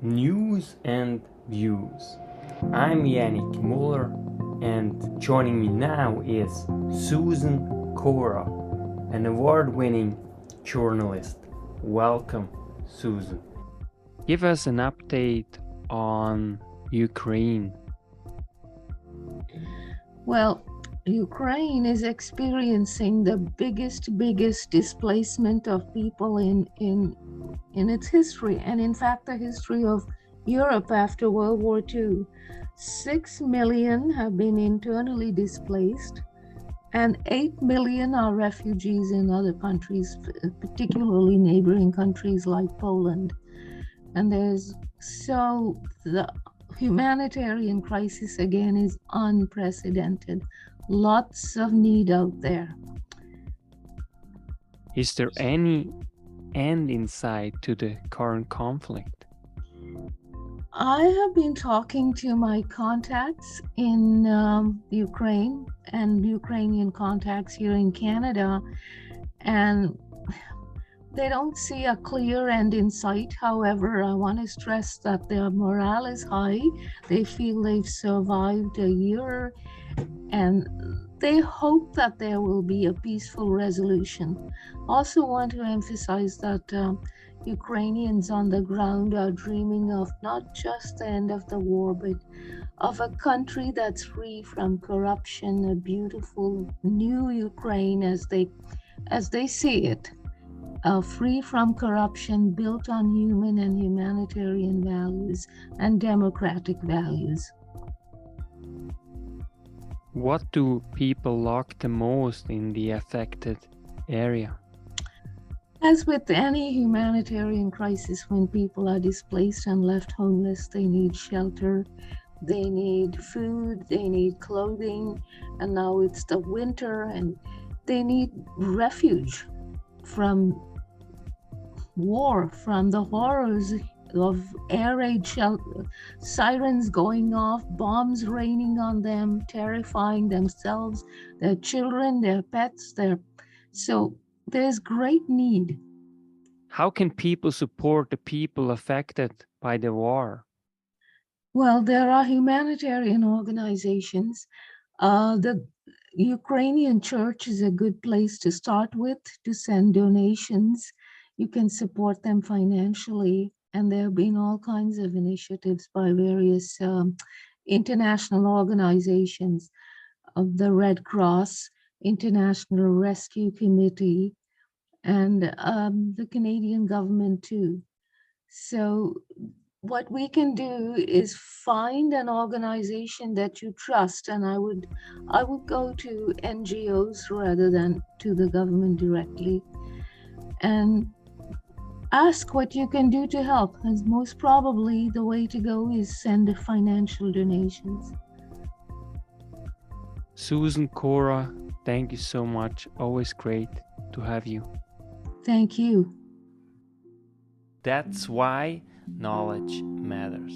News and Views. I'm Yannick Muller, and joining me now is Susan Korah, an award-winning journalist. Welcome, Susan. Give us an update on Ukraine. Well, Ukraine is experiencing the biggest displacement of people in its history, and in fact the history of Europe after World War II. 6 million have been internally displaced, and 8 million are refugees in other countries, particularly neighboring countries like Poland. And the humanitarian crisis again is unprecedented. Lots of need out there. Is there any end in sight to the current conflict? I have been talking to my contacts in Ukraine and Ukrainian contacts here in Canada, and they don't see a clear end in sight. However, I want to stress that their morale is high. They feel they've survived a year, and they hope that there will be a peaceful resolution. Also want to emphasize that Ukrainians on the ground are dreaming of not just the end of the war, but of a country that's free from corruption, a beautiful new Ukraine as they see it, free from corruption, built on human and humanitarian values and democratic values. What do people lack the most in the affected area? As with any humanitarian crisis, when people are displaced and left homeless, they need shelter, they need food, they need clothing, and now it's the winter and they need refuge from war, from the horrors of air raid sirens going off, bombs raining on them, terrifying themselves, their children, their pets, so there's great need. How can people support the people affected by the war? Well, there are humanitarian organizations. The Ukrainian church is a good place to start with, to send donations. You can support them financially. And there have been all kinds of initiatives by various international organizations of the Red Cross, International Rescue Committee, and the Canadian government too. So what we can do is find an organization that you trust, and I would go to NGOs rather than to the government directly, and ask what you can do to help. And most probably the way to go is send financial donations. Susan Korah, thank you so much. Always great to have you. Thank you. That's why knowledge matters.